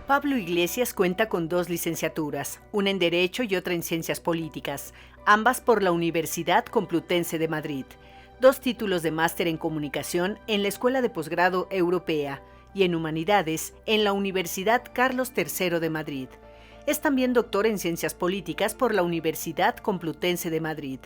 Pablo Iglesias cuenta con 2 licenciaturas, una en Derecho y otra en Ciencias Políticas, ambas por la Universidad Complutense de Madrid, 2 títulos de máster en Comunicación en la Escuela de Posgrado Europea y en Humanidades en la Universidad Carlos III de Madrid. Es también doctor en Ciencias Políticas por la Universidad Complutense de Madrid.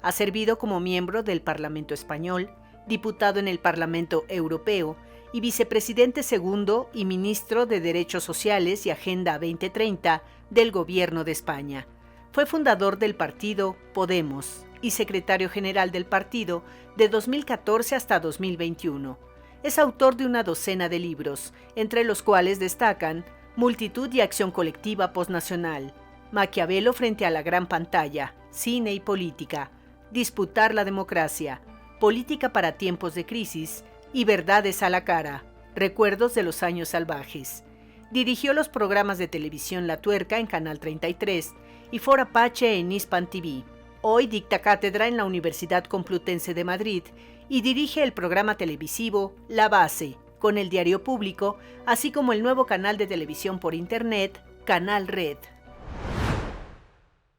Ha servido como miembro del Parlamento Español, diputado en el Parlamento Europeo y vicepresidente segundo y ministro de Derechos Sociales y Agenda 2030 del Gobierno de España. Fue fundador del partido Podemos y secretario general del partido de 2014 hasta 2021. Es autor de una docena de libros, entre los cuales destacan Multitud y Acción Colectiva Postnacional, Maquiavelo frente a la gran pantalla, Cine y Política, Disputar la Democracia, Política para tiempos de crisis y Verdades a la cara, Recuerdos de los años salvajes. Dirigió los programas de televisión La Tuerca en Canal 33 y For Apache en Hispan TV. Hoy dicta cátedra en la Universidad Complutense de Madrid y dirige el programa televisivo La Base, con el Diario Público, así como el nuevo canal de televisión por internet, Canal Red.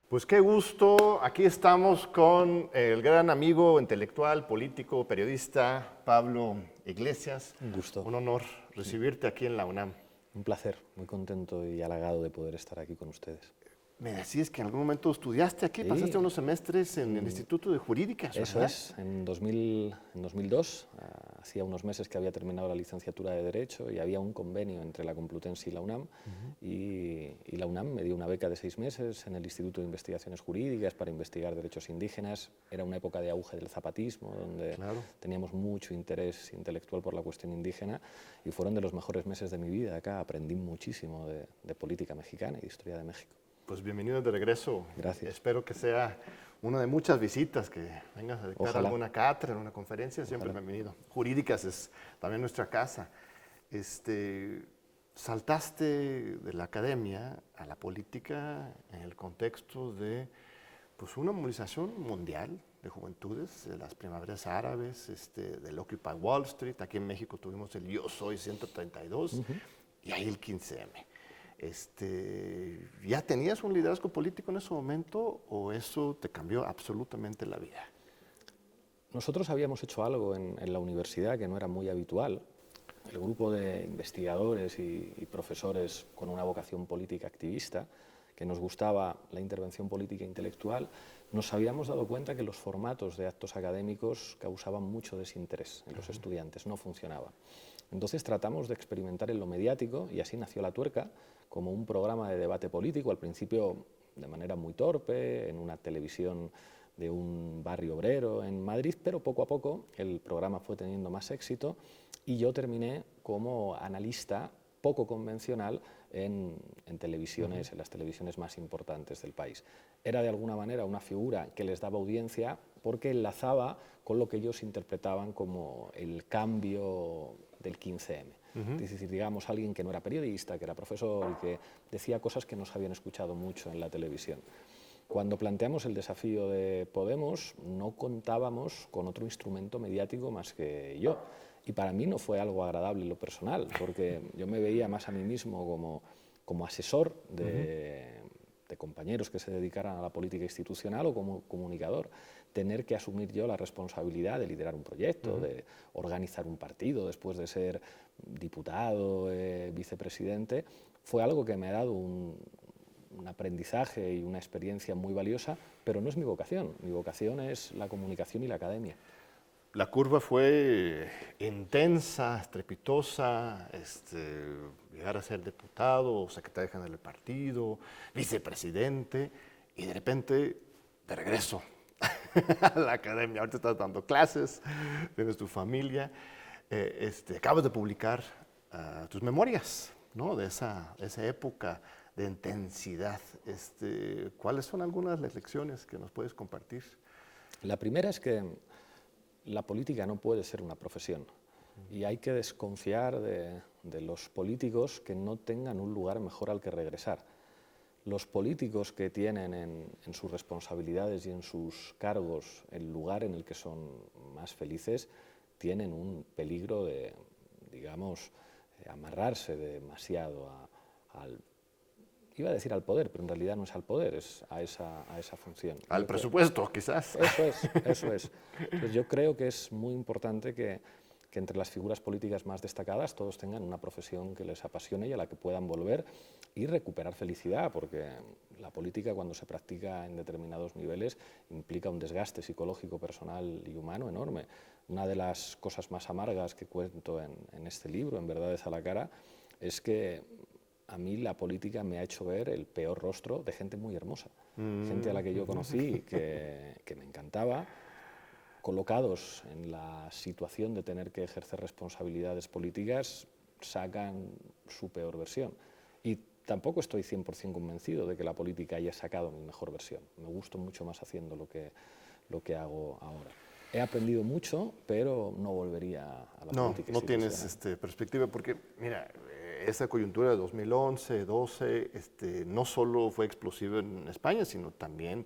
Pues qué gusto, aquí estamos con el gran amigo intelectual, político, periodista, Pablo Iglesias. Un gusto. Un honor recibirte aquí en la UNAM. Un placer, muy contento y halagado de poder estar aquí con ustedes. Me decías que en algún momento estudiaste aquí, pasaste unos semestres en el Instituto de Jurídicas, ¿verdad? Eso es, en 2002, hacía unos meses que había terminado la licenciatura de Derecho y había un convenio entre la Complutense y la UNAM, y la UNAM me dio una beca de 6 meses en el Instituto de Investigaciones Jurídicas para investigar derechos indígenas. Era una época de auge del zapatismo, donde teníamos mucho interés intelectual por la cuestión indígena, y fueron de los mejores meses de mi vida acá. Aprendí muchísimo de política mexicana y de historia de México. Pues bienvenido de regreso. Gracias. Espero que sea una de muchas visitas, que vengas a dictar Ojalá. alguna cátedra, una conferencia, siempre bienvenido. Jurídicas es también nuestra casa. Saltaste de la academia a la política en el contexto de pues, una movilización mundial de juventudes, de las primaveras árabes, del Occupy Wall Street. Aquí en México tuvimos el Yo Soy 132 y ahí el 15M. ¿Ya tenías un liderazgo político en ese momento o eso te cambió absolutamente la vida? Nosotros habíamos hecho algo en la universidad que no era muy habitual. El grupo de investigadores y profesores con una vocación política activista, que nos gustaba la intervención política e intelectual, nos habíamos dado cuenta que los formatos de actos académicos causaban mucho desinterés en los estudiantes, no funcionaba. Entonces tratamos de experimentar en lo mediático y así nació La Tuerca, como un programa de debate político, al principio de manera muy torpe, en una televisión de un barrio obrero en Madrid, pero poco a poco el programa fue teniendo más éxito y yo terminé como analista poco convencional en televisiones, en las televisiones más importantes del país. Era de alguna manera una figura que les daba audiencia porque enlazaba con lo que ellos interpretaban como el cambio del 15M. Es decir, digamos, alguien que no era periodista, que era profesor y que decía cosas que no se habían escuchado mucho en la televisión. Cuando planteamos el desafío de Podemos, no contábamos con otro instrumento mediático más que yo. Y para mí no fue algo agradable en lo personal, porque yo me veía más a mí mismo como asesor de compañeros que se dedicaran a la política institucional o como comunicador. Tener que asumir yo la responsabilidad de liderar un proyecto, de organizar un partido después de ser diputado, vicepresidente, fue algo que me ha dado un aprendizaje y una experiencia muy valiosa, pero no es mi vocación. Mi vocación es la comunicación y la academia. La curva fue intensa, estrepitosa, llegar a ser diputado, secretario general del partido, vicepresidente, y de repente, de regreso a la academia. Ahorita estás dando clases, tienes tu familia, acabas de publicar tus memorias, ¿no? de esa época de intensidad. ¿Cuáles son algunas de las lecciones que nos puedes compartir? La primera es que la política no puede ser una profesión y hay que desconfiar de los políticos que no tengan un lugar mejor al que regresar. Los políticos que tienen en sus responsabilidades y en sus cargos el lugar en el que son más felices tienen un peligro de, digamos, amarrarse demasiado iba a decir al poder, pero en realidad no es al poder, es a esa función. Al presupuesto, quizás. Eso es. Entonces, yo creo que es muy importante que entre las figuras políticas más destacadas todos tengan una profesión que les apasione y a la que puedan volver y recuperar felicidad, porque la política, cuando se practica en determinados niveles, implica un desgaste psicológico, personal y humano enorme. Una de las cosas más amargas que cuento en este libro, en Verdades a la cara, es que a mí la política me ha hecho ver el peor rostro de gente muy hermosa, gente a la que yo conocí, que me encantaba, colocados en la situación de tener que ejercer responsabilidades políticas, sacan su peor versión. Y tampoco estoy 100% convencido de que la política haya sacado mi mejor versión. Me gusto mucho más haciendo lo que hago ahora. He aprendido mucho, pero no volvería a la política. No tienes perspectiva, porque mira, esa coyuntura de 2011, 12, no solo fue explosiva en España, sino también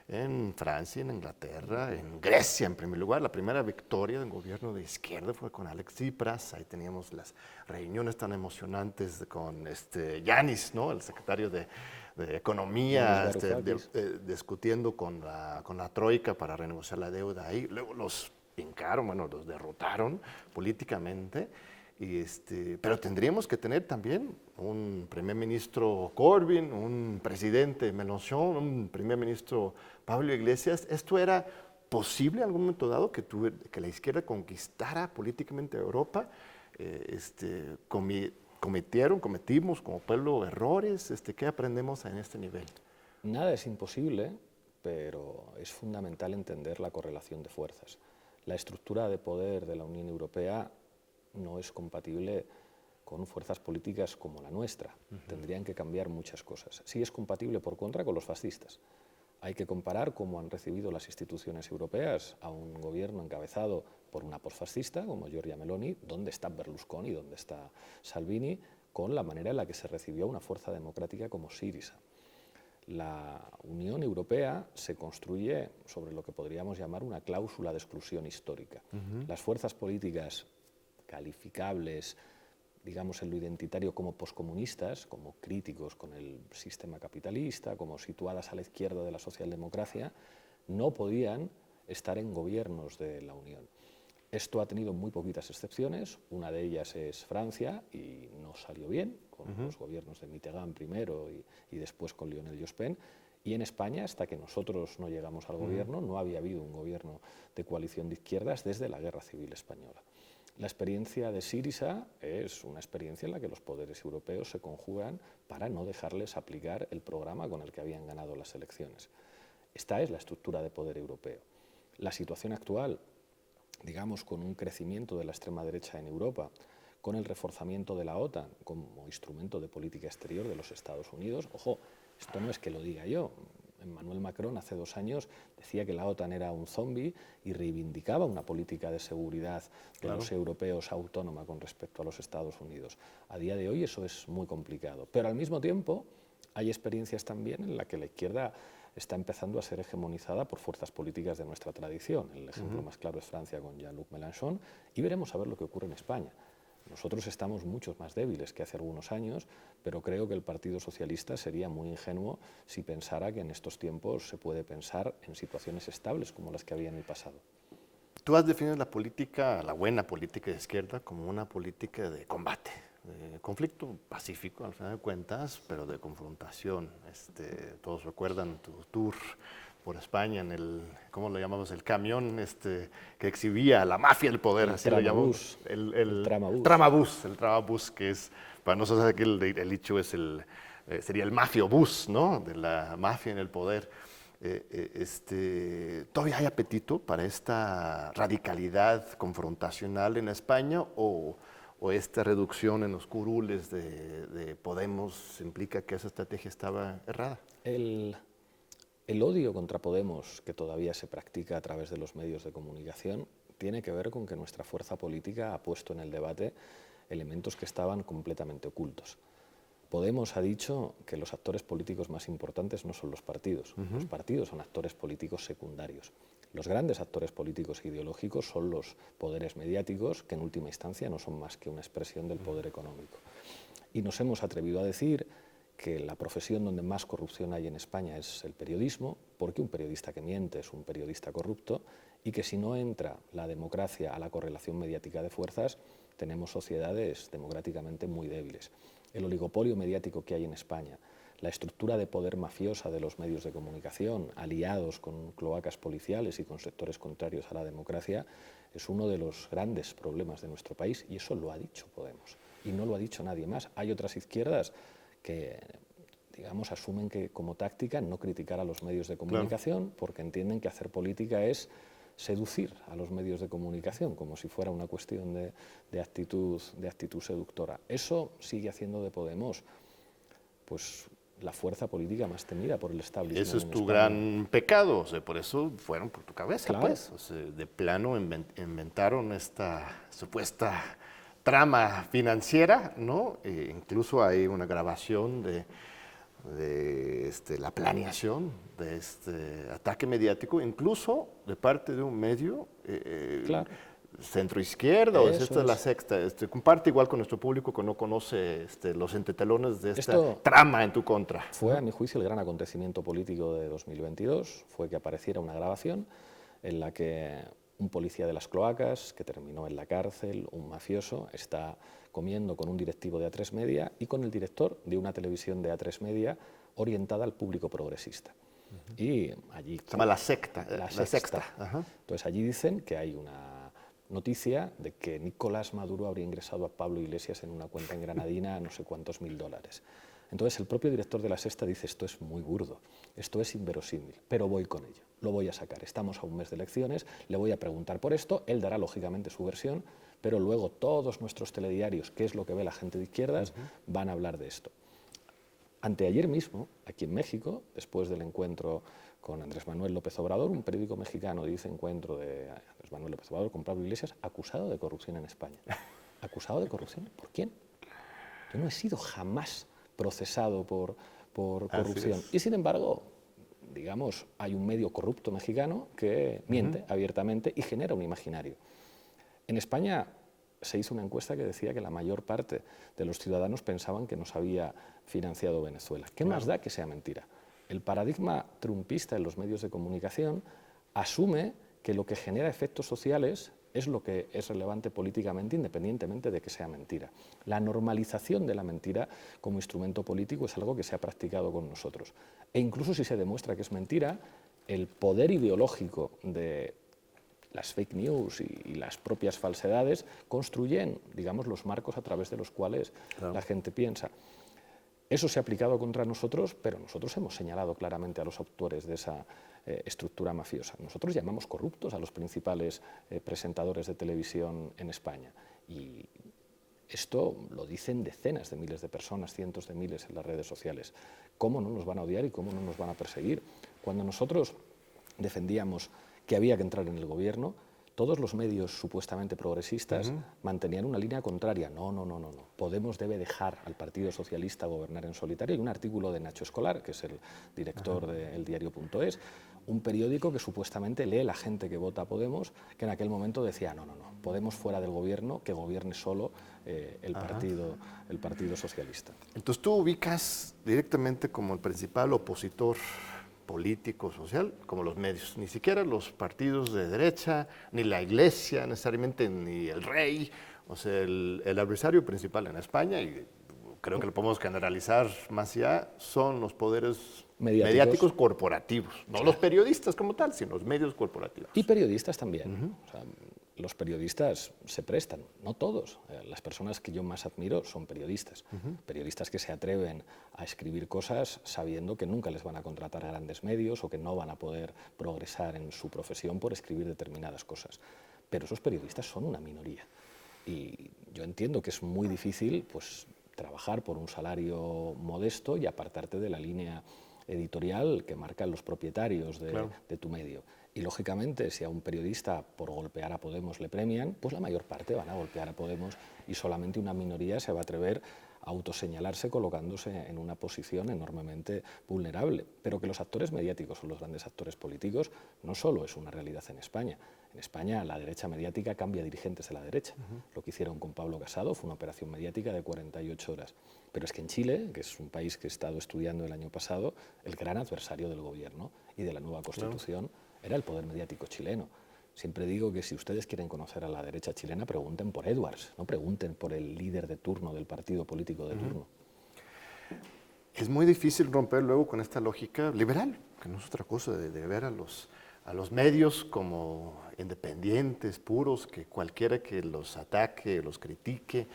en Francia, en Inglaterra, en Grecia en primer lugar. La primera victoria del gobierno de izquierda fue con Alex Tsipras. Ahí teníamos las reuniones tan emocionantes con Yanis, ¿no? El secretario de Economía, discutiendo con la Troika para renegociar la deuda ahí. Luego los hincaron, bueno, los derrotaron políticamente. Pero tendríamos que tener también un primer ministro Corbyn, un presidente Mélenchon, un primer ministro Pablo Iglesias. ¿Esto era posible en algún momento dado que la izquierda conquistara políticamente a Europa? Cometimos como pueblo errores. ¿Qué aprendemos en este nivel? Nada es imposible, pero es fundamental entender la correlación de fuerzas. La estructura de poder de la Unión Europea no es compatible con fuerzas políticas como la nuestra. Tendrían que cambiar muchas cosas. Sí es compatible, por contra, con los fascistas. Hay que comparar cómo han recibido las instituciones europeas a un gobierno encabezado por una posfascista como Giorgia Meloni, dónde está Berlusconi, dónde está Salvini, con la manera en la que se recibió a una fuerza democrática como Syriza. La Unión Europea se construye sobre lo que podríamos llamar una cláusula de exclusión histórica. Las fuerzas políticas calificables, digamos, en lo identitario como poscomunistas, como críticos con el sistema capitalista, como situadas a la izquierda de la socialdemocracia, no podían estar en gobiernos de la Unión. Esto ha tenido muy poquitas excepciones, una de ellas es Francia y no salió bien, con los gobiernos de Mitterrand primero y después con Lionel Jospin, y en España, hasta que nosotros no llegamos al gobierno, no había habido un gobierno de coalición de izquierdas desde la Guerra Civil Española. La experiencia de Syriza es una experiencia en la que los poderes europeos se conjugan para no dejarles aplicar el programa con el que habían ganado las elecciones. Esta es la estructura de poder europeo. La situación actual, digamos, con un crecimiento de la extrema derecha en Europa, con el reforzamiento de la OTAN como instrumento de política exterior de los Estados Unidos, ojo, esto no es que lo diga yo. Emmanuel Macron hace 2 años decía que la OTAN era un zombi y reivindicaba una política de seguridad de los europeos autónoma con respecto a los Estados Unidos. A día de hoy eso es muy complicado, pero al mismo tiempo hay experiencias también en las que la izquierda está empezando a ser hegemonizada por fuerzas políticas de nuestra tradición. El ejemplo más claro es Francia con Jean-Luc Mélenchon, y veremos a ver lo que ocurre en España. Nosotros estamos mucho más débiles que hace algunos años, pero creo que el Partido Socialista sería muy ingenuo si pensara que en estos tiempos se puede pensar en situaciones estables como las que había en el pasado. Tú has definido la política, la buena política de izquierda, como una política de combate, de conflicto pacífico, al final de cuentas, pero de confrontación. Todos recuerdan tu tour por España en el, ¿cómo lo llamamos? El camión que exhibía la mafia del poder, así lo llamamos. El tramabús, que es, para nosotros aquí el dicho es sería el mafiobús, ¿no? De la mafia en el poder. ¿Todavía hay apetito para esta radicalidad confrontacional en España o esta reducción en los curules de Podemos implica que esa estrategia estaba errada? El odio contra Podemos, que todavía se practica a través de los medios de comunicación, tiene que ver con que nuestra fuerza política ha puesto en el debate elementos que estaban completamente ocultos. Podemos ha dicho que los actores políticos más importantes no son los partidos. Los partidos son actores políticos secundarios. Los grandes actores políticos e ideológicos son los poderes mediáticos, que en última instancia no son más que una expresión del poder económico. y nos hemos atrevido a decir que la profesión donde más corrupción hay en España es el periodismo, porque un periodista que miente es un periodista corrupto, y que si no entra la democracia a la correlación mediática de fuerzas, tenemos sociedades democráticamente muy débiles. El oligopolio mediático que hay en España, la estructura de poder mafiosa de los medios de comunicación, aliados con cloacas policiales y con sectores contrarios a la democracia, es uno de los grandes problemas de nuestro país, y eso lo ha dicho Podemos, y no lo ha dicho nadie más. Hay otras izquierdas que, digamos, asumen que como táctica no criticar a los medios de comunicación, porque entienden que hacer política es seducir a los medios de comunicación, como si fuera una cuestión de actitud seductora. Eso sigue haciendo de Podemos pues la fuerza política más temida por el establishment. Eso es tu España. Gran pecado, o sea, por eso fueron por tu cabeza, Claro. pues. O sea, de plano inventaron esta supuesta trama financiera, ¿no? Incluso hay una grabación de la planeación de este ataque mediático, incluso de parte de un medio Claro. centroizquierda, o Eso esta es la es. Sexta. Comparte igual con nuestro público que no conoce los entretelones de esta Esto trama en tu contra. Fue, a mi juicio, el gran acontecimiento político de 2022, fue que apareciera una grabación en la que un policía de las cloacas, que terminó en la cárcel, un mafioso, está comiendo con un directivo de A3 Media y con el director de una televisión de A3 Media orientada al público progresista. Y allí... Se llama La Secta. La Sexta. Sexta. Ajá. Entonces allí dicen que hay una noticia de que Nicolás Maduro habría ingresado a Pablo Iglesias en una cuenta en Granadina a no sé cuántos $1000. Entonces el propio director de La Sexta dice: esto es muy burdo, esto es inverosímil, pero voy con ello, lo voy a sacar. Estamos a un mes de elecciones, le voy a preguntar por esto, él dará lógicamente su versión, pero luego todos nuestros telediarios, que es lo que ve la gente de izquierdas, van a hablar de esto. Anteayer mismo, aquí en México, después del encuentro con Andrés Manuel López Obrador, un periódico mexicano dice: encuentro de Andrés Manuel López Obrador con Pablo Iglesias acusado de corrupción en España. ¿Acusado de corrupción? ¿Por quién? Yo no he sido jamás procesado por corrupción. Y sin embargo, digamos, hay un medio corrupto mexicano que miente abiertamente y genera un imaginario. En España se hizo una encuesta que decía que la mayor parte de los ciudadanos pensaban que nos había financiado Venezuela. ¿Qué más da que sea mentira? El paradigma trumpista en los medios de comunicación asume que lo que genera efectos sociales es lo que es relevante políticamente, independientemente de que sea mentira. La normalización de la mentira como instrumento político es algo que se ha practicado con nosotros. E incluso si se demuestra que es mentira, el poder ideológico de las fake news y las propias falsedades construyen, digamos, los marcos a través de los cuales la gente piensa. Eso se ha aplicado contra nosotros, pero nosotros hemos señalado claramente a los autores de esa estructura mafiosa. Nosotros llamamos corruptos a los principales presentadores de televisión en España. Y esto lo dicen decenas de miles de personas, cientos de miles en las redes sociales. ¿Cómo no nos van a odiar y cómo no nos van a perseguir? Cuando nosotros defendíamos que había que entrar en el gobierno, todos los medios supuestamente progresistas mantenían una línea contraria. No. Podemos debe dejar al Partido Socialista gobernar en solitario. Hay un artículo de Nacho Escolar, que es el director de eldiario.es, un periódico que supuestamente lee la gente que vota a Podemos, que en aquel momento decía: no, Podemos fuera del gobierno, que gobierne solo el Partido Socialista. Entonces tú ubicas directamente como el principal opositor político, social, como los medios, ni siquiera los partidos de derecha, ni la iglesia necesariamente, ni el rey, o sea, el adversario principal en España, y creo que lo podemos generalizar más allá, son los poderes mediáticos corporativos, no los periodistas como tal, sino los medios corporativos. Y periodistas también. O sea, los periodistas se prestan, no todos. Las personas que yo más admiro son periodistas. Periodistas que se atreven a escribir cosas sabiendo que nunca les van a contratar grandes medios o que no van a poder progresar en su profesión por escribir determinadas cosas. Pero esos periodistas son una minoría. Y yo entiendo que es muy difícil, pues, trabajar por un salario modesto y apartarte de la línea editorial que marcan los propietarios de tu medio. Y lógicamente, si a un periodista por golpear a Podemos le premian, pues la mayor parte van a golpear a Podemos y solamente una minoría se va a atrever autoseñalarse colocándose en una posición enormemente vulnerable. Pero que los actores mediáticos son los grandes actores políticos no solo es una realidad en España. En España la derecha mediática cambia dirigentes de la derecha. Lo que hicieron con Pablo Casado fue una operación mediática de 48 horas. Pero es que en Chile, que es un país que he estado estudiando el año pasado, el gran adversario del gobierno y de la nueva Constitución era el poder mediático chileno. Siempre digo que si ustedes quieren conocer a la derecha chilena, pregunten por Edwards, no pregunten por el líder de turno del partido político de turno. Es muy difícil romper luego con esta lógica liberal, que no es otra cosa de ver a los medios como independientes, puros, que cualquiera que los ataque, los critique,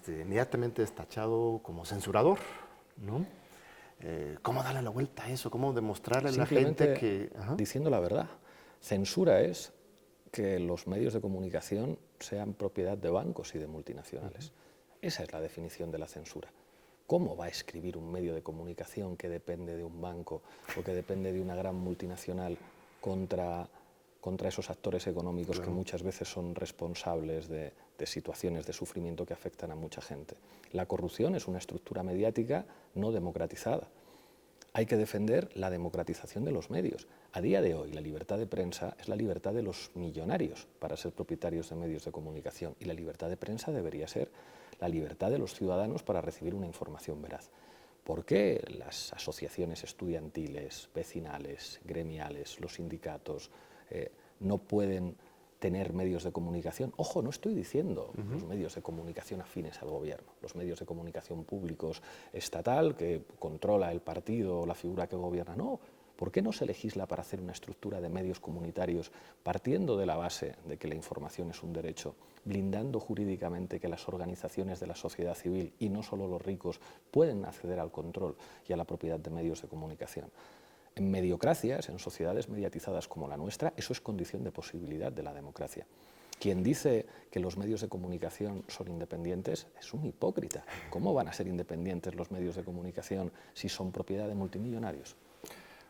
inmediatamente es tachado como censurador, ¿no? ¿Cómo darle la vuelta a eso? ¿Cómo demostrarle a la gente que...? Diciendo la verdad. Censura es que los medios de comunicación sean propiedad de bancos y de multinacionales. Esa es la definición de la censura. ¿Cómo va a escribir un medio de comunicación que depende de un banco o que depende de una gran multinacional contra esos actores económicos que muchas veces son responsables de situaciones de sufrimiento que afectan a mucha gente? La corrupción es una estructura mediática no democratizada. Hay que defender la democratización de los medios. A día de hoy, la libertad de prensa es la libertad de los millonarios para ser propietarios de medios de comunicación, y la libertad de prensa debería ser la libertad de los ciudadanos para recibir una información veraz. ¿Por qué las asociaciones estudiantiles, vecinales, gremiales, los sindicatos no pueden tener medios de comunicación? Ojo, no estoy diciendo los medios de comunicación afines al gobierno, los medios de comunicación públicos estatal que controla el partido o la figura que gobierna. No, ¿por qué no se legisla para hacer una estructura de medios comunitarios partiendo de la base de que la información es un derecho, blindando jurídicamente que las organizaciones de la sociedad civil y no solo los ricos pueden acceder al control y a la propiedad de medios de comunicación? En mediocracias, en sociedades mediatizadas como la nuestra, eso es condición de posibilidad de la democracia. Quien dice que los medios de comunicación son independientes es un hipócrita. ¿Cómo van a ser independientes los medios de comunicación si son propiedad de multimillonarios?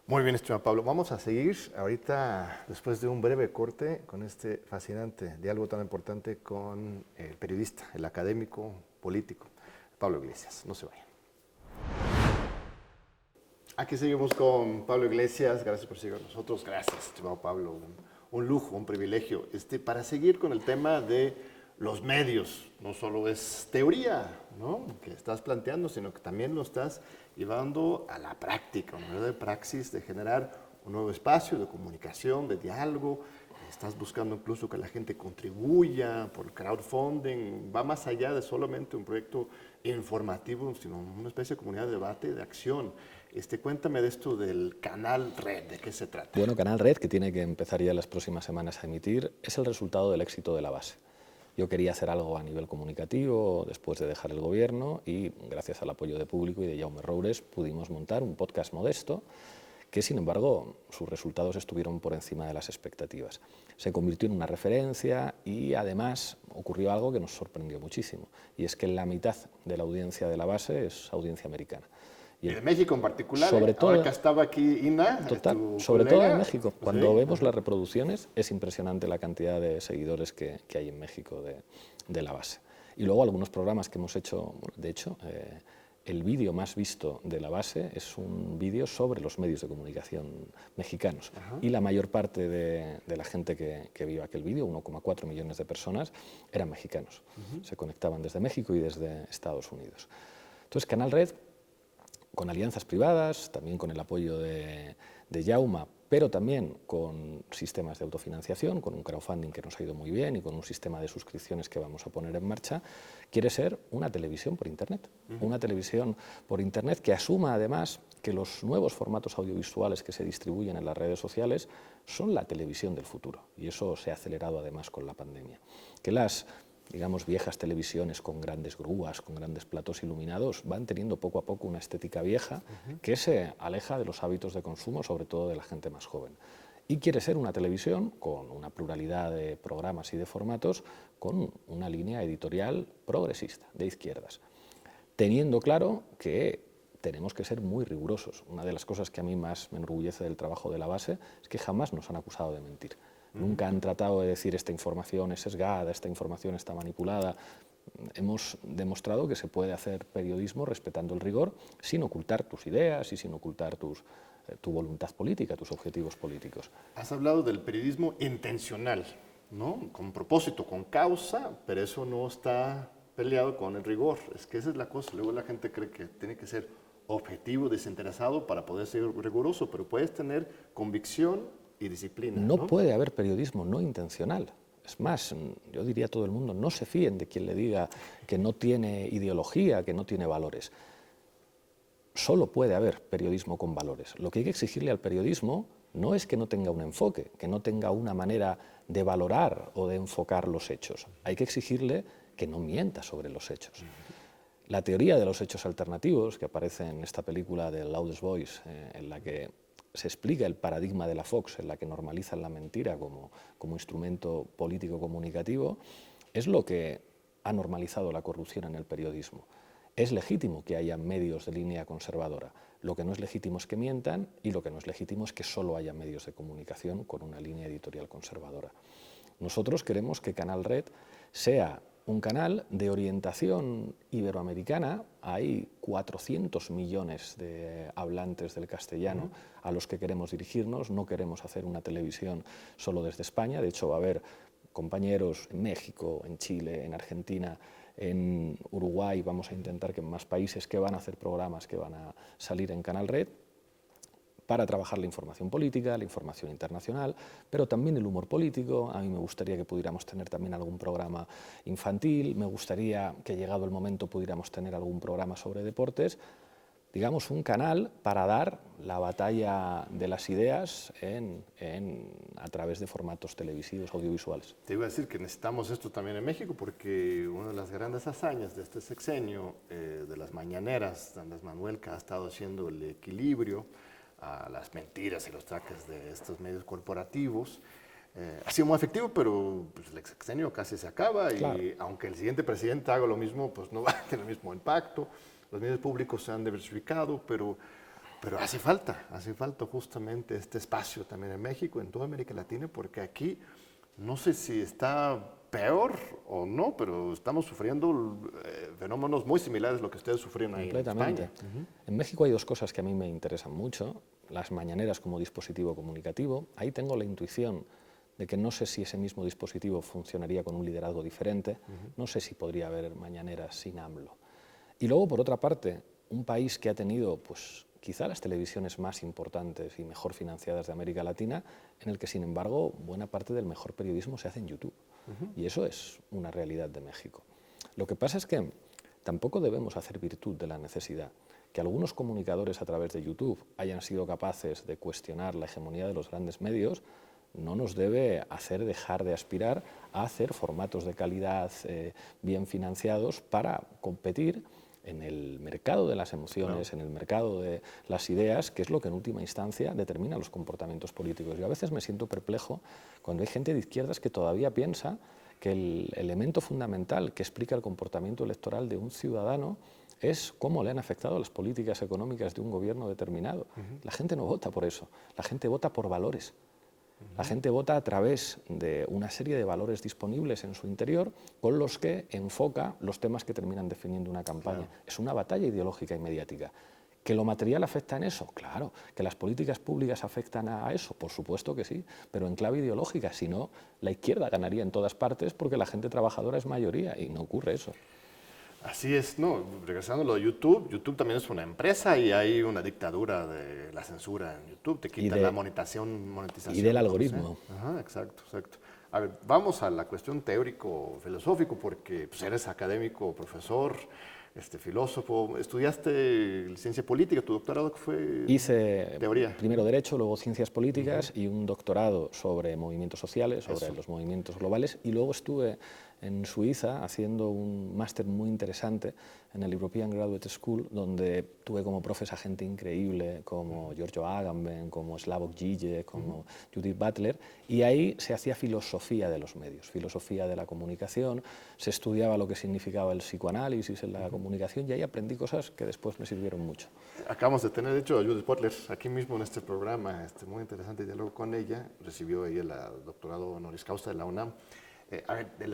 Muy bien, estimado Pablo. Vamos a seguir ahorita, después de un breve corte, con este fascinante diálogo tan importante con el periodista, el académico, político, Pablo Iglesias. No se vayan. Aquí seguimos con Pablo Iglesias. Gracias por seguir con nosotros. Gracias, estimado Pablo. Un lujo, un privilegio. Para seguir con el tema de los medios, no solo es teoría, ¿no?, que estás planteando, sino que también lo estás llevando a la práctica, una verdadera praxis de generar un nuevo espacio de comunicación, de diálogo. Estás buscando incluso que la gente contribuya por crowdfunding. Va más allá de solamente un proyecto informativo, sino una especie de comunidad de debate, de acción. Cuéntame de esto del Canal Red, ¿de qué se trata? Bueno, Canal Red, que tiene que empezar ya las próximas semanas a emitir, es el resultado del éxito de la base. Yo quería hacer algo a nivel comunicativo después de dejar el gobierno y, gracias al apoyo de Público y de Jaume Roures, pudimos montar un podcast modesto que, sin embargo, sus resultados estuvieron por encima de las expectativas. Se convirtió en una referencia y, además, ocurrió algo que nos sorprendió muchísimo, y es que la mitad de la audiencia de la base es audiencia americana. Y de México en particular, sobre todo, ahora que estaba aquí Ina, sobre todo en México. Cuando vemos las reproducciones es impresionante la cantidad de seguidores que hay en México de la base. Y luego algunos programas que hemos hecho, de hecho, el vídeo más visto de la base es un vídeo sobre los medios de comunicación mexicanos. Y la mayor parte de la gente que vio aquel vídeo, 1,4 millones de personas, eran mexicanos. Se conectaban desde México y desde Estados Unidos. Entonces, Canal Red, con alianzas privadas, también con el apoyo de Jaume, pero también con sistemas de autofinanciación, con un crowdfunding que nos ha ido muy bien y con un sistema de suscripciones que vamos a poner en marcha, quiere ser una televisión por Internet. Una televisión por Internet que asuma además que los nuevos formatos audiovisuales que se distribuyen en las redes sociales son la televisión del futuro. Y eso se ha acelerado además con la pandemia. Que las, digamos, viejas televisiones con grandes grúas, con grandes platos iluminados, van teniendo poco a poco una estética vieja que se aleja de los hábitos de consumo, sobre todo de la gente más joven. Y quiere ser una televisión con una pluralidad de programas y de formatos, con una línea editorial progresista, de izquierdas, teniendo claro que tenemos que ser muy rigurosos. Una de las cosas que a mí más me enorgullece del trabajo de la base es que jamás nos han acusado de mentir. Nunca han tratado de decir esta información es sesgada, esta información está manipulada. Hemos demostrado que se puede hacer periodismo respetando el rigor, sin ocultar tus ideas y sin ocultar tu voluntad política, tus objetivos políticos. Has hablado del periodismo intencional, ¿no? Con propósito, con causa, pero eso no está peleado con el rigor. Es que esa es la cosa. Luego la gente cree que tiene que ser objetivo, desinteresado para poder ser riguroso, pero puedes tener convicción y disciplina. No puede haber periodismo no intencional. Es más, yo diría a todo el mundo, no se fíen de quien le diga que no tiene ideología, que no tiene valores. Solo puede haber periodismo con valores. Lo que hay que exigirle al periodismo no es que no tenga un enfoque, que no tenga una manera de valorar o de enfocar los hechos. Hay que exigirle que no mienta sobre los hechos. La teoría de los hechos alternativos, que aparece en esta película de Loudest Voice, en la que se explica el paradigma de la Fox, en la que normalizan la mentira como instrumento político comunicativo, es lo que ha normalizado la corrupción en el periodismo. Es legítimo que haya medios de línea conservadora. Lo que no es legítimo es que mientan y lo que no es legítimo es que solo haya medios de comunicación con una línea editorial conservadora. Nosotros queremos que Canal Red sea un canal de orientación iberoamericana. Hay 400 millones de hablantes del castellano a los que queremos dirigirnos. No queremos hacer una televisión solo desde España. De hecho, va a haber compañeros en México, en Chile, en Argentina, en Uruguay. Vamos a intentar que en más países que van a hacer programas que van a salir en Canal Red, para trabajar la información política, la información internacional, pero también el humor político. A mí me gustaría que pudiéramos tener también algún programa infantil, me gustaría que llegado el momento pudiéramos tener algún programa sobre deportes, digamos un canal para dar la batalla de las ideas a través de formatos televisivos, audiovisuales. Te iba a decir que necesitamos esto también en México porque una de las grandes hazañas de este sexenio, de las mañaneras, donde Andrés Manuel que ha estado haciendo el equilibrio a las mentiras y los ataques de estos medios corporativos. Ha sido muy efectivo, pero pues, el sexenio casi se acaba Claro. y aunque el siguiente presidente haga lo mismo, pues no va a tener el mismo impacto. Los medios públicos se han diversificado, pero hace falta justamente este espacio también en México, en toda América Latina, porque aquí no sé si está peor o no, pero estamos sufriendo fenómenos muy similares a lo que ustedes sufrieron ahí en España. En México hay dos cosas que a mí me interesan mucho. Las mañaneras como dispositivo comunicativo. Ahí tengo la intuición de que no sé si ese mismo dispositivo funcionaría con un liderazgo diferente. No sé si podría haber mañaneras sin AMLO. Y luego, por otra parte, un país que ha tenido, pues, quizá las televisiones más importantes y mejor financiadas de América Latina, en el que, sin embargo, buena parte del mejor periodismo se hace en YouTube. Y eso es una realidad de México. Lo que pasa es que tampoco debemos hacer virtud de la necesidad. Que algunos comunicadores a través de YouTube hayan sido capaces de cuestionar la hegemonía de los grandes medios no nos debe hacer dejar de aspirar a hacer formatos de calidad bien financiados para competir en el mercado de las emociones, en el mercado de las ideas, que es lo que en última instancia determina los comportamientos políticos. Yo a veces me siento perplejo cuando hay gente de izquierdas que todavía piensa que el elemento fundamental que explica el comportamiento electoral de un ciudadano es cómo le han afectado las políticas económicas de un gobierno determinado. La gente no vota por eso, la gente vota por valores. La gente vota a través de una serie de valores disponibles en su interior con los que enfoca los temas que terminan definiendo una campaña. Claro. Es una batalla ideológica y mediática. ¿Que lo material afecta en eso? Claro. ¿Que las políticas públicas afectan a eso? Por supuesto que sí, pero en clave ideológica. Si no, la izquierda ganaría en todas partes porque la gente trabajadora es mayoría y no ocurre eso. Así es, no, regresando a lo de YouTube, YouTube también es una empresa y hay una dictadura de la censura en YouTube, te quitan la monetización. Y del algoritmo. Ajá, exacto. A ver, vamos a la cuestión teórico-filosófico, porque pues, eres académico, profesor, filósofo, estudiaste ciencia política, tu doctorado que fue Hice teoría. Primero Derecho, luego Ciencias Políticas y un doctorado sobre movimientos sociales, sobre los movimientos globales, y luego estuve en Suiza haciendo un máster muy interesante en el European Graduate School, donde tuve como profes a gente increíble como Giorgio Agamben, como Slavoj Žižek, como Judith Butler, y ahí se hacía filosofía de los medios, filosofía de la comunicación, se estudiaba lo que significaba el psicoanálisis en la comunicación y ahí aprendí cosas que después me sirvieron mucho. Acabamos de tener, de hecho, a Judith Butler aquí mismo en este programa, muy interesante diálogo con ella, recibió ella el doctorado honoris causa de la UNAM. A ver, de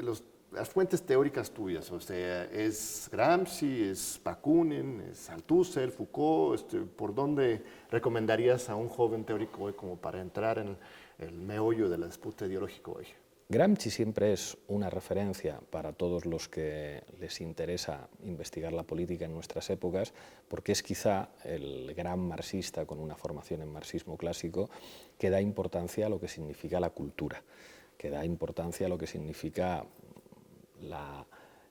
los las fuentes teóricas tuyas, o sea, es Gramsci, es Bakunin, es Althusser, Foucault, ¿por dónde recomendarías a un joven teórico hoy como para entrar en el meollo de la disputa ideológica hoy? Gramsci siempre es una referencia para todos los que les interesa investigar la política en nuestras épocas, porque es quizá el gran marxista con una formación en marxismo clásico que da importancia a lo que significa la cultura, que da importancia a lo que significa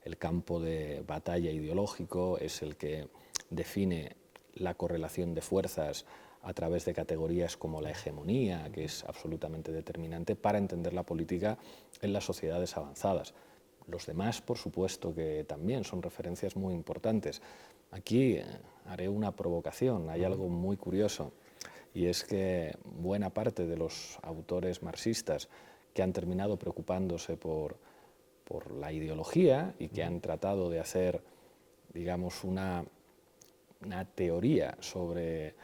el campo de batalla ideológico, es el que define la correlación de fuerzas a través de categorías como la hegemonía, que es absolutamente determinante para entender la política en las sociedades avanzadas. Los demás, por supuesto, que también son referencias muy importantes. Aquí haré una provocación, hay algo muy curioso, y es que buena parte de los autores marxistas que han terminado preocupándose por la ideología y que han tratado de hacer, digamos, una teoría sobre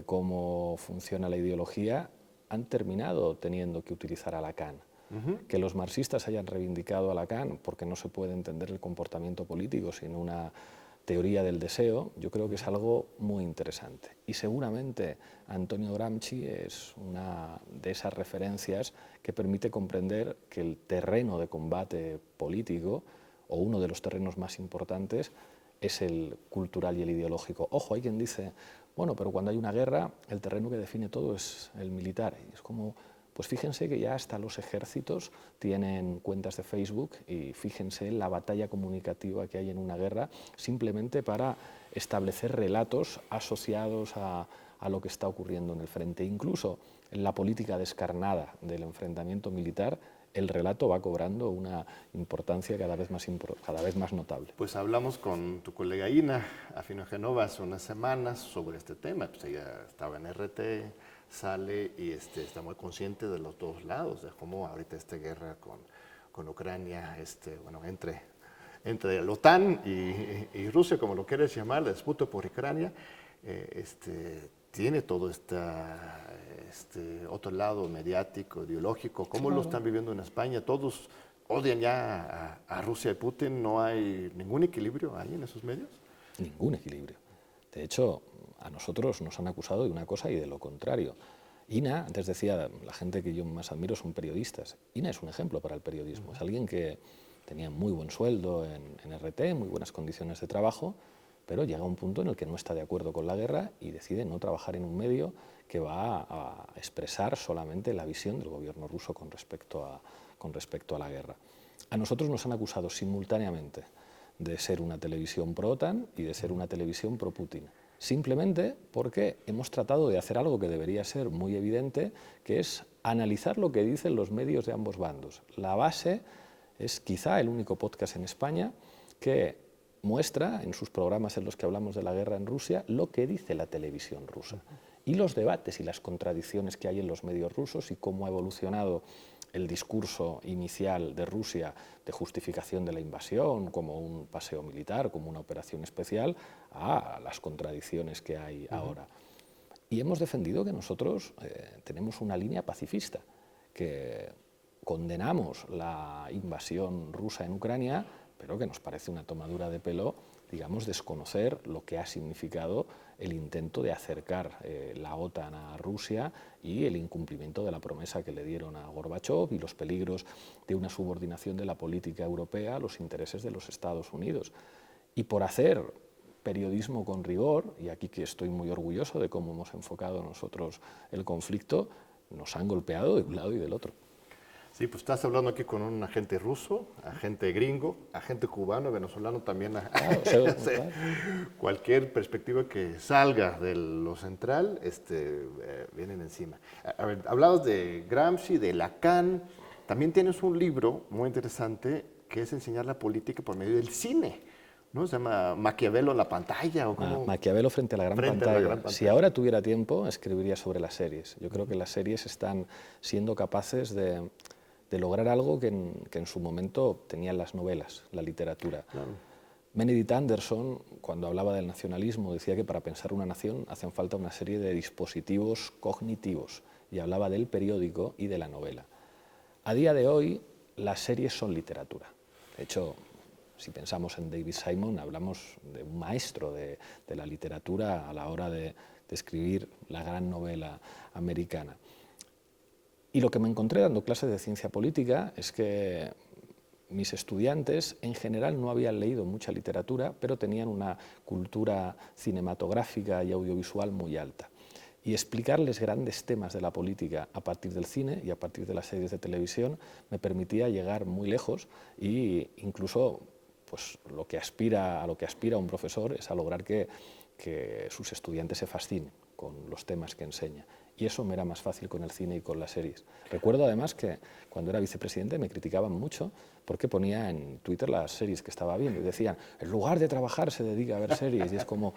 cómo funciona la ideología, han terminado teniendo que utilizar a Lacan. Que los marxistas hayan reivindicado a Lacan porque no se puede entender el comportamiento político sin una teoría del deseo, yo creo que es algo muy interesante. Y seguramente Antonio Gramsci es una de esas referencias que permite comprender que el terreno de combate político, o uno de los terrenos más importantes, es el cultural y el ideológico. Ojo, hay quien dice, bueno, pero cuando hay una guerra, el terreno que define todo es el militar. Y es como, pues fíjense que ya hasta los ejércitos tienen cuentas de Facebook y fíjense en la batalla comunicativa que hay en una guerra simplemente para establecer relatos asociados a lo que está ocurriendo en el frente. Incluso en la política descarnada del enfrentamiento militar, el relato va cobrando una importancia cada vez más notable. Pues hablamos con tu colega Ina Afinogenova hace unas semanas sobre este tema. Pues ella estaba en RT, sale y está muy consciente de los dos lados, de cómo ahorita esta guerra con Ucrania, bueno, entre la OTAN y Rusia, como lo quieres llamar, la disputa por Ucrania, tiene todo este otro lado mediático, ideológico. ¿Cómo lo están viviendo en España? Todos odian ya a Rusia y Putin. ¿No hay ningún equilibrio ahí en esos medios? Ningún equilibrio. De hecho, a nosotros nos han acusado de una cosa y de lo contrario. Ina, antes decía, la gente que yo más admiro son periodistas. Ina es un ejemplo para el periodismo. Es alguien que tenía muy buen sueldo en RT, muy buenas condiciones de trabajo, pero llega a un punto en el que no está de acuerdo con la guerra y decide no trabajar en un medio que va a expresar solamente la visión del gobierno ruso con respecto a la guerra. A nosotros nos han acusado simultáneamente de ser una televisión pro-OTAN y de ser una televisión pro-Putin, simplemente porque hemos tratado de hacer algo que debería ser muy evidente, que es analizar lo que dicen los medios de ambos bandos. La base es quizá el único podcast en España que muestra en sus programas en los que hablamos de la guerra en Rusia lo que dice la televisión rusa y los debates y las contradicciones que hay en los medios rusos y cómo ha evolucionado el discurso inicial de Rusia de justificación de la invasión como un paseo militar, como una operación especial, a las contradicciones que hay ahora. Y hemos defendido que nosotros tenemos una línea pacifista, que condenamos la invasión rusa en Ucrania, pero que nos parece una tomadura de pelo, digamos, desconocer lo que ha significado el intento de acercar la OTAN a Rusia y el incumplimiento de la promesa que le dieron a Gorbachov y los peligros de una subordinación de la política europea a los intereses de los Estados Unidos. Y por hacer periodismo con rigor, y aquí que estoy muy orgulloso de cómo hemos enfocado nosotros el conflicto, nos han golpeado de un lado y del otro. Sí, pues estás hablando aquí con un agente ruso, agente gringo, agente cubano, venezolano también. Claro. Cualquier perspectiva que salga de lo central, vienen encima. A ver, hablabas de Gramsci, de Lacan. También tienes un libro muy interesante que es enseñar la política por medio del cine, ¿no? Se llama Maquiavelo en la pantalla. ¿O cómo? Maquiavelo frente a la gran pantalla. Si ahora tuviera tiempo, escribiría sobre las series. Yo creo que las series están siendo capaces de lograr algo que en su momento tenían las novelas, la literatura. Claro. Benedict Anderson, cuando hablaba del nacionalismo, decía que para pensar una nación hacen falta una serie de dispositivos cognitivos, y hablaba del periódico y de la novela. A día de hoy, las series son literatura. De hecho, si pensamos en David Simon, hablamos de un maestro de la literatura a la hora de escribir la gran novela americana. Y lo que me encontré dando clases de ciencia política es que mis estudiantes en general no habían leído mucha literatura, pero tenían una cultura cinematográfica y audiovisual muy alta. Y explicarles grandes temas de la política a partir del cine y a partir de las series de televisión me permitía llegar muy lejos e incluso pues, a lo que aspira un profesor es a lograr que sus estudiantes se fascinen con los temas que enseña. Y eso me era más fácil con el cine y con las series. Recuerdo además que cuando era vicepresidente me criticaban mucho porque ponía en Twitter las series que estaba viendo y decían, en lugar de trabajar se dedica a ver series. Y es como,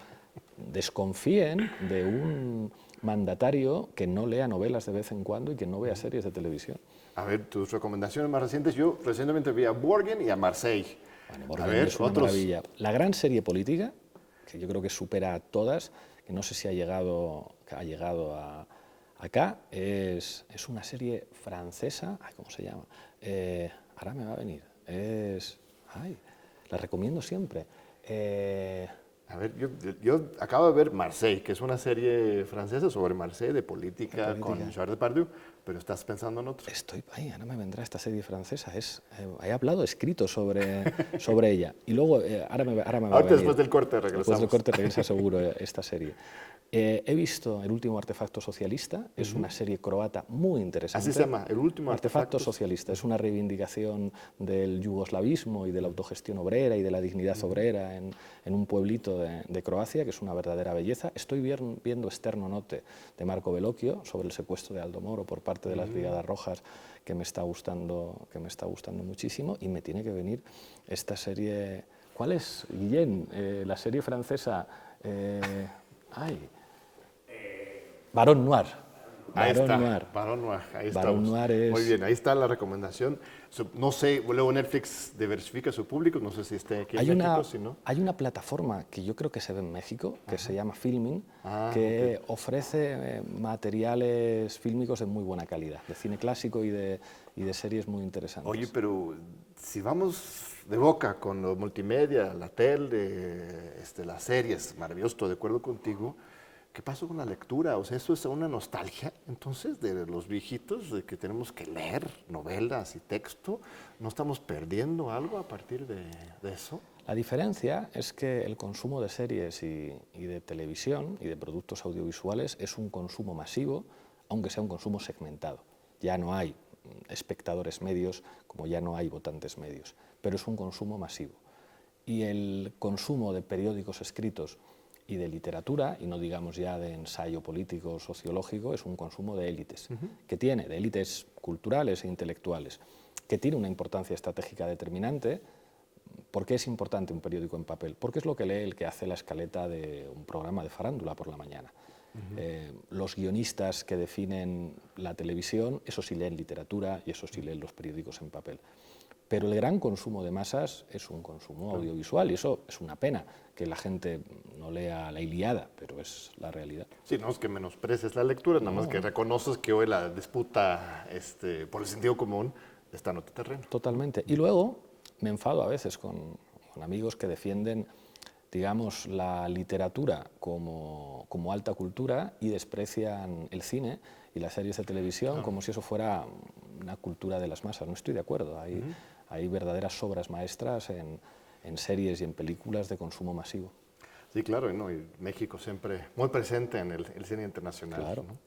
desconfíen de un mandatario que no lea novelas de vez en cuando y que no vea series de televisión. A ver, tus recomendaciones más recientes. Yo recientemente vi a Borgen y a Marseille. Bueno, Borgen es una maravilla. La gran serie política, que yo creo que supera a todas, que no sé si ha llegado acá, es una serie francesa. Ay, ¿cómo se llama? Ahora me va a venir. La recomiendo siempre. A ver, yo acabo de ver Marseille, que es una serie francesa sobre Marseille, de política. Con Gerard Depardieu, pero estás pensando en otro. Ahora me vendrá esta serie francesa. He hablado, escrito sobre ella. Y luego, ahora me va a venir. Después del corte regresamos. Después del corte regresa seguro esta serie. He visto El último artefacto socialista, es una serie croata muy interesante. Así se llama, El último artefacto socialista. Es una reivindicación del yugoslavismo y de la autogestión obrera y de la dignidad obrera en un pueblito de Croacia, que es una verdadera belleza. Estoy viendo Esterno Notte de Marco Bellocchio sobre el secuestro de Aldo Moro por parte de las Brigadas Rojas, que me está gustando muchísimo, y me tiene que venir esta serie. ¿Cuál es, Guillén? La serie francesa. Barón Noir. Barón Noir, ahí estamos. Muy bien, ahí está la recomendación. No sé, luego Netflix diversifica su público, no sé si esté aquí en México, si no. Hay una plataforma que yo creo que se ve en México, que se llama Filmin, que ofrece materiales fílmicos de muy buena calidad, de cine clásico y de series muy interesantes. Oye, pero si vamos de boca con lo multimedia, la tele, las series, maravilloso, estoy de acuerdo contigo. ¿Qué pasó con la lectura? O sea, eso es una nostalgia, entonces, de los viejitos, de que tenemos que leer novelas y texto. ¿No estamos perdiendo algo a partir de eso? La diferencia es que el consumo de series y de televisión y de productos audiovisuales es un consumo masivo, aunque sea un consumo segmentado. Ya no hay espectadores medios como ya no hay votantes medios, pero es un consumo masivo. Y el consumo de periódicos escritos y de literatura, y no digamos ya de ensayo político o sociológico, es un consumo de élites, de élites culturales e intelectuales, que tiene una importancia estratégica determinante. ¿Por qué es importante un periódico en papel? Porque es lo que lee el que hace la escaleta de un programa de farándula por la mañana. Los guionistas que definen la televisión, eso sí leen literatura y eso sí leen los periódicos en papel. Pero el gran consumo de masas es un consumo audiovisual y eso es una pena, que la gente no lea la Ilíada, pero es la realidad. Sí, no es que menosprecies la lectura, nada más que reconoces que hoy la disputa por el sentido común está en otro terreno. Totalmente. Y luego me enfado a veces con amigos que defienden, digamos, la literatura como alta cultura y desprecian el cine y las series de televisión como si eso fuera una cultura de las masas. No estoy de acuerdo. Hay verdaderas obras maestras en series y en películas de consumo masivo. Sí, claro, y México siempre muy presente en el cine internacional. Claro. ¿No?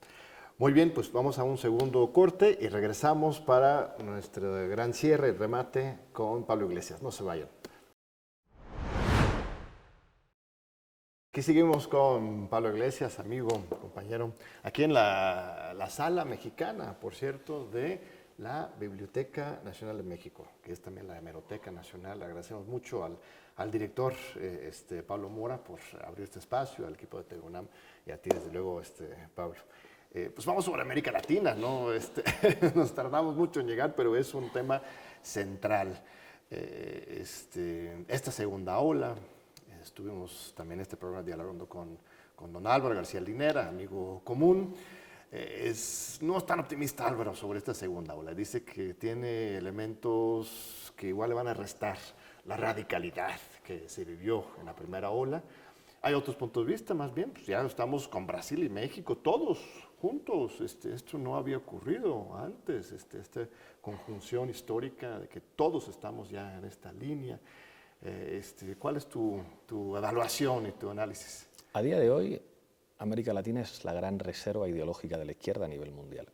Muy bien, pues vamos a un segundo corte y regresamos para nuestro gran cierre, remate con Pablo Iglesias. No se vayan. Aquí seguimos con Pablo Iglesias, amigo, compañero, aquí en la sala mexicana, por cierto, de la Biblioteca Nacional de México, que es también la Hemeroteca Nacional. Le agradecemos mucho al director Pablo Mora por abrir este espacio, al equipo de TV UNAM y a ti, desde luego, Pablo. Pues vamos sobre América Latina, ¿no? Nos tardamos mucho en llegar, pero es un tema central. Esta segunda ola, estuvimos también en este programa dialogando con don Álvaro García Linera, amigo común. No es tan optimista Álvaro sobre esta segunda ola. Dice que tiene elementos que igual le van a restar la radicalidad que se vivió en la primera ola. Hay otros puntos de vista, más bien, pues ya estamos con Brasil y México, todos juntos. Esto no había ocurrido antes, esta conjunción histórica de que todos estamos ya en esta línea. ¿Cuál es tu evaluación y tu análisis? A día de hoy, América Latina es la gran reserva ideológica de la izquierda a nivel mundial.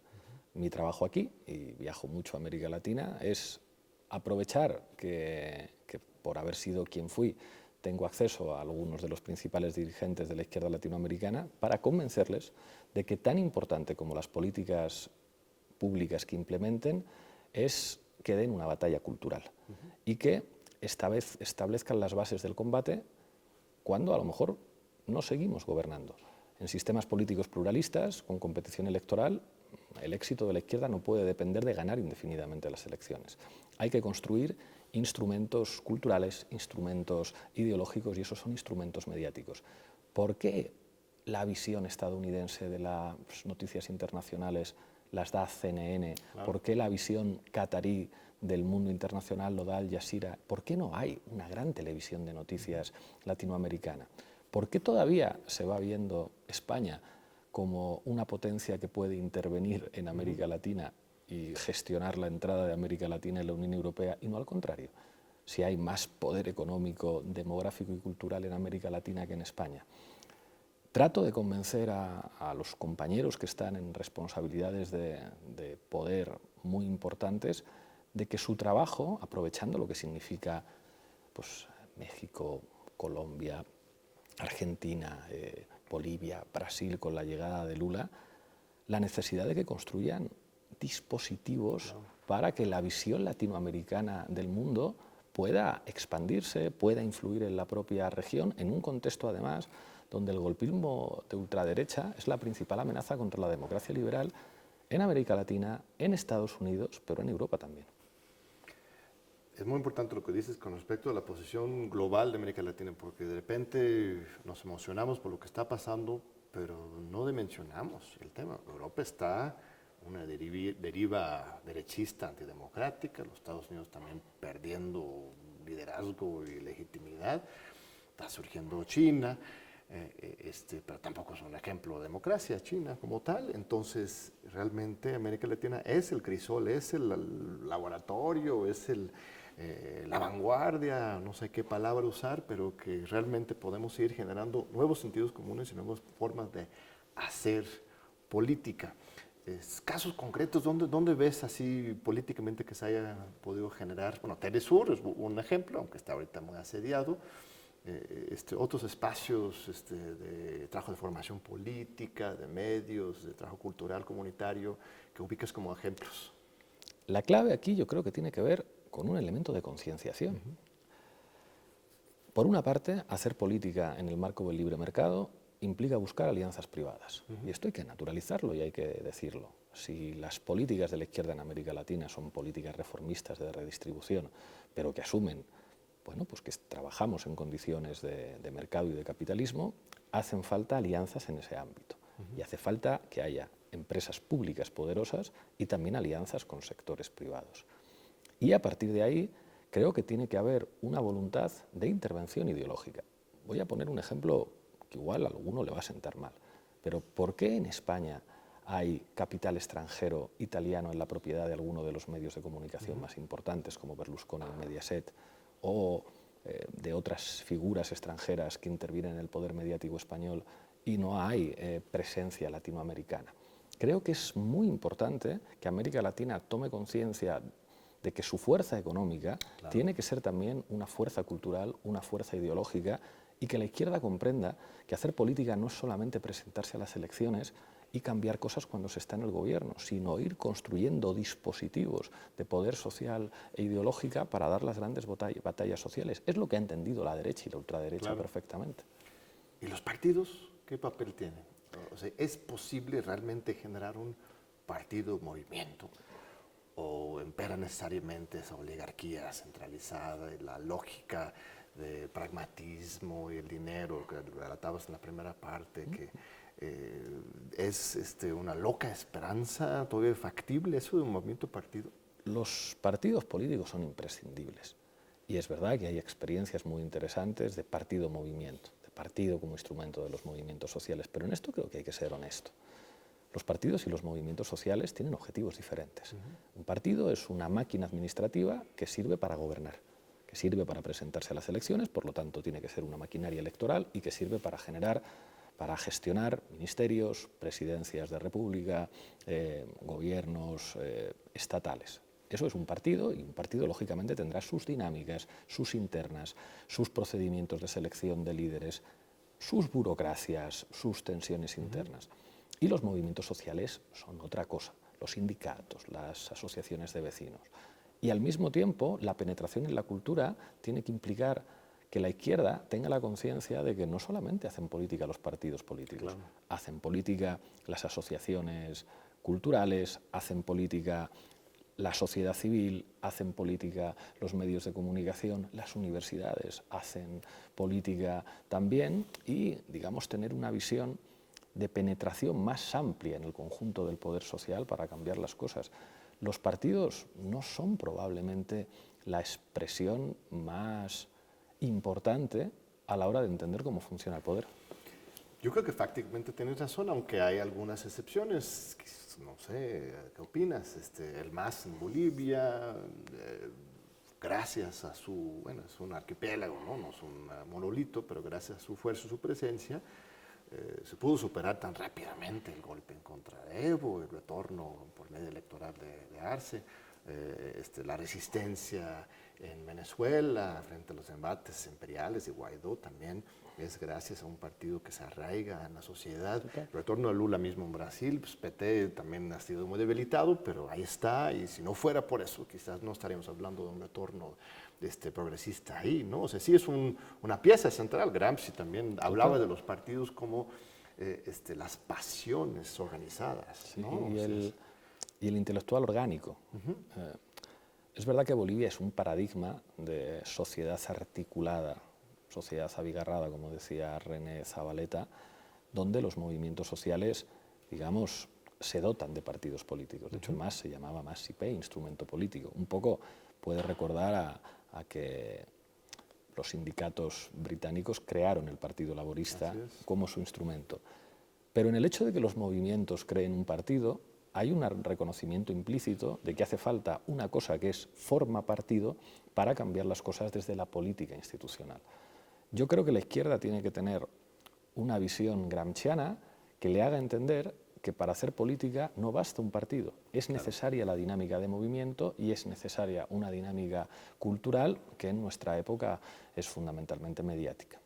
Mi trabajo aquí, y viajo mucho a América Latina, es aprovechar que por haber sido quien fui, tengo acceso a algunos de los principales dirigentes de la izquierda latinoamericana para convencerles de que tan importante como las políticas públicas que implementen es que den una batalla cultural y que esta vez establezcan las bases del combate cuando a lo mejor no seguimos gobernando. En sistemas políticos pluralistas, con competición electoral, el éxito de la izquierda no puede depender de ganar indefinidamente las elecciones. Hay que construir instrumentos culturales, instrumentos ideológicos, y esos son instrumentos mediáticos. ¿Por qué la visión estadounidense de las noticias internacionales las da CNN? Claro. ¿Por qué la visión catarí del mundo internacional lo da Al Jazeera? ¿Por qué no hay una gran televisión de noticias latinoamericana? ¿Por qué todavía se va viendo España como una potencia que puede intervenir en América Latina y gestionar la entrada de América Latina en la Unión Europea, y no al contrario? Si hay más poder económico, demográfico y cultural en América Latina que en España. Trato de convencer a los compañeros que están en responsabilidades de poder muy importantes de que su trabajo, aprovechando lo que significa pues, México, Colombia, Argentina, Bolivia, Brasil con la llegada de Lula, la necesidad de que construyan dispositivos para que la visión latinoamericana del mundo pueda expandirse, pueda influir en la propia región, en un contexto además donde el golpismo de ultraderecha es la principal amenaza contra la democracia liberal en América Latina, en Estados Unidos, pero en Europa también. Es muy importante lo que dices con respecto a la posición global de América Latina, porque de repente nos emocionamos por lo que está pasando, pero no dimensionamos el tema. Europa está una deriva derechista antidemocrática, los Estados Unidos también perdiendo liderazgo y legitimidad, está surgiendo China, pero tampoco es un ejemplo de democracia China como tal. Entonces realmente América Latina es el crisol, es el laboratorio, es la vanguardia, no sé qué palabra usar, pero que realmente podemos ir generando nuevos sentidos comunes y nuevas formas de hacer política. Casos concretos, ¿dónde ves así políticamente que se haya podido generar? Bueno, Telesur es un ejemplo, aunque está ahorita muy asediado. Otros espacios de trabajo de formación política, de medios, de trabajo cultural, comunitario, que ubicas como ejemplos. La clave aquí yo creo que tiene que ver con un elemento de concienciación. Por una parte, hacer política en el marco del libre mercado implica buscar alianzas privadas. Y esto hay que naturalizarlo y hay que decirlo. Si las políticas de la izquierda en América Latina son políticas reformistas de redistribución, pero que asumen pues que trabajamos en condiciones de mercado y de capitalismo, hacen falta alianzas en ese ámbito. Y hace falta que haya empresas públicas poderosas y también alianzas con sectores privados. Y a partir de ahí, creo que tiene que haber una voluntad de intervención ideológica. Voy a poner un ejemplo que igual a alguno le va a sentar mal, pero ¿por qué en España hay capital extranjero italiano en la propiedad de alguno de los medios de comunicación más importantes, como Berlusconi y Mediaset, o de otras figuras extranjeras que intervienen en el poder mediático español, y no hay presencia latinoamericana? Creo que es muy importante que América Latina tome conciencia de que su fuerza económica tiene que ser también una fuerza cultural, una fuerza ideológica, y que la izquierda comprenda que hacer política no es solamente presentarse a las elecciones y cambiar cosas cuando se está en el gobierno, sino ir construyendo dispositivos de poder social e ideológica para dar las grandes batallas sociales. Es lo que ha entendido la derecha y la ultraderecha perfectamente. ¿Y los partidos qué papel tienen? O sea, ¿es posible realmente generar un partido-movimiento? ¿O impera necesariamente esa oligarquía centralizada y la lógica de pragmatismo y el dinero, que relatabas en la primera parte, que es una loca esperanza, todavía factible eso de un movimiento partido. Los partidos políticos son imprescindibles y es verdad que hay experiencias muy interesantes de partido-movimiento, de partido como instrumento de los movimientos sociales, pero en esto creo que hay que ser honesto. Los partidos y los movimientos sociales tienen objetivos diferentes. Un partido es una máquina administrativa que sirve para gobernar, que sirve para presentarse a las elecciones, por lo tanto tiene que ser una maquinaria electoral y que sirve para gestionar ministerios, presidencias de república, gobiernos estatales. Eso es un partido y un partido lógicamente tendrá sus dinámicas, sus internas, sus procedimientos de selección de líderes, sus burocracias, sus tensiones internas. Y los movimientos sociales son otra cosa, los sindicatos, las asociaciones de vecinos. Y al mismo tiempo, la penetración en la cultura tiene que implicar que la izquierda tenga la conciencia de que no solamente hacen política los partidos políticos, claro, hacen política las asociaciones culturales, hacen política la sociedad civil, hacen política los medios de comunicación, las universidades hacen política también y, digamos, tener una visión de penetración más amplia en el conjunto del poder social para cambiar las cosas. Los partidos no son probablemente la expresión más importante a la hora de entender cómo funciona el poder. Yo creo que prácticamente tienes razón, aunque hay algunas excepciones. No sé, ¿qué opinas? El MAS en Bolivia, gracias a su, bueno, es un archipiélago, no es un monolito, pero gracias a su fuerza, su presencia, se pudo superar tan rápidamente el golpe en contra de Evo, el retorno por medio electoral de Arce, la resistencia en Venezuela frente a los embates imperiales de Guaidó también es gracias a un partido que se arraiga en la sociedad. El retorno de Lula mismo en Brasil, pues PT también ha sido muy debilitado, pero ahí está, y si no fuera por eso, quizás no estaríamos hablando de un retorno progresista ahí, ¿no? O sea, sí es una pieza central. Gramsci también hablaba de los partidos como las pasiones organizadas, sí, ¿no? y el intelectual orgánico. Es verdad que Bolivia es un paradigma de sociedad articulada, sociedad abigarrada, como decía René Zavaleta, donde los movimientos sociales, digamos, se dotan de partidos políticos. De hecho, el MAS se llamaba MAS-IP, instrumento político. Un poco puede recordar a que los sindicatos británicos crearon el Partido Laborista como su instrumento. Pero en el hecho de que los movimientos creen un partido, hay un reconocimiento implícito de que hace falta una cosa que es forma partido para cambiar las cosas desde la política institucional. Yo creo que la izquierda tiene que tener una visión gramsciana que le haga entender que para hacer política no basta un partido, es necesaria la dinámica de movimiento y es necesaria una dinámica cultural que en nuestra época es fundamentalmente mediática.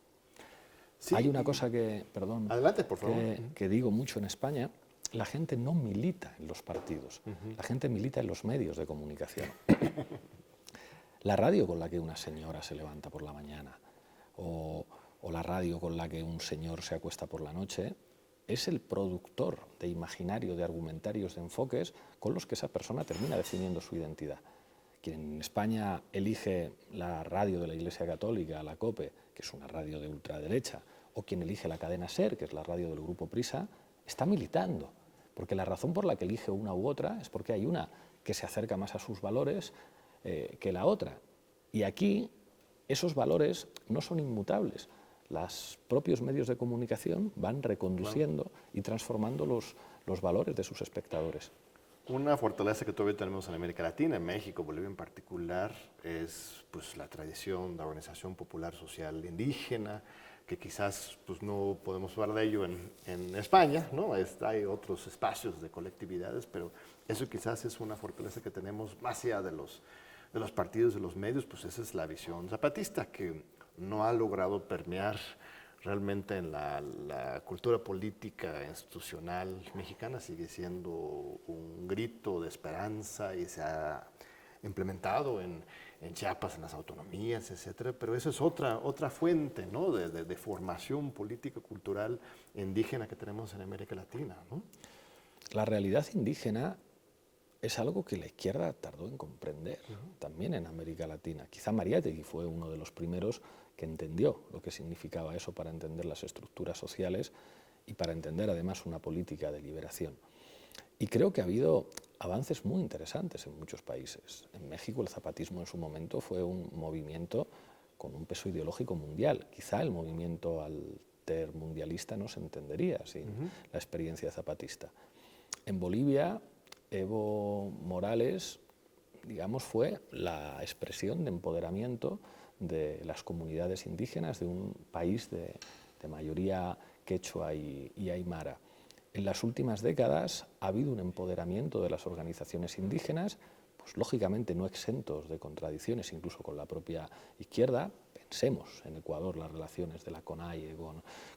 Sí, hay una cosa que, perdón, adelante, por favor, que digo mucho en España: la gente no milita en los partidos, la gente milita en los medios de comunicación. La radio con la que una señora se levanta por la mañana o la radio con la que un señor se acuesta por la noche es el productor de imaginario, de argumentarios, de enfoques con los que esa persona termina definiendo su identidad. Quien en España elige la radio de la Iglesia Católica, la COPE, que es una radio de ultraderecha, o quien elige la cadena SER, que es la radio del Grupo Prisa, está militando, porque la razón por la que elige una u otra es porque hay una que se acerca más a sus valores que la otra. Y aquí esos valores no son inmutables. Los propios medios de comunicación van reconduciendo y transformando los valores de sus espectadores. Una fortaleza que todavía tenemos en América Latina, en México, Bolivia en particular, es pues, la tradición de organización popular social indígena, que quizás pues, no podemos hablar de ello en España, ¿no? Hay otros espacios de colectividades, pero eso quizás es una fortaleza que tenemos más allá de los partidos, de los medios, pues esa es la visión zapatista, que no ha logrado permear realmente en la cultura política institucional mexicana. Sigue siendo un grito de esperanza y se ha implementado en Chiapas, en las autonomías, etcétera, pero eso es otra fuente, ¿no? de formación política cultural indígena que tenemos en América Latina, ¿no? La realidad indígena es algo que la izquierda tardó en comprender también en América Latina. Quizá Mariátegui fue uno de los primeros que entendió lo que significaba eso para entender las estructuras sociales y para entender además una política de liberación. Y creo que ha habido avances muy interesantes en muchos países. En México el zapatismo en su momento fue un movimiento con un peso ideológico mundial. Quizá el movimiento altermundialista no se entendería sin la experiencia zapatista. En Bolivia, Evo Morales, digamos, fue la expresión de empoderamiento de las comunidades indígenas de un país de mayoría quechua y aymara. En las últimas décadas ha habido un empoderamiento de las organizaciones indígenas, pues lógicamente no exentos de contradicciones, incluso con la propia izquierda. Pensemos en Ecuador, las relaciones de la CONAIE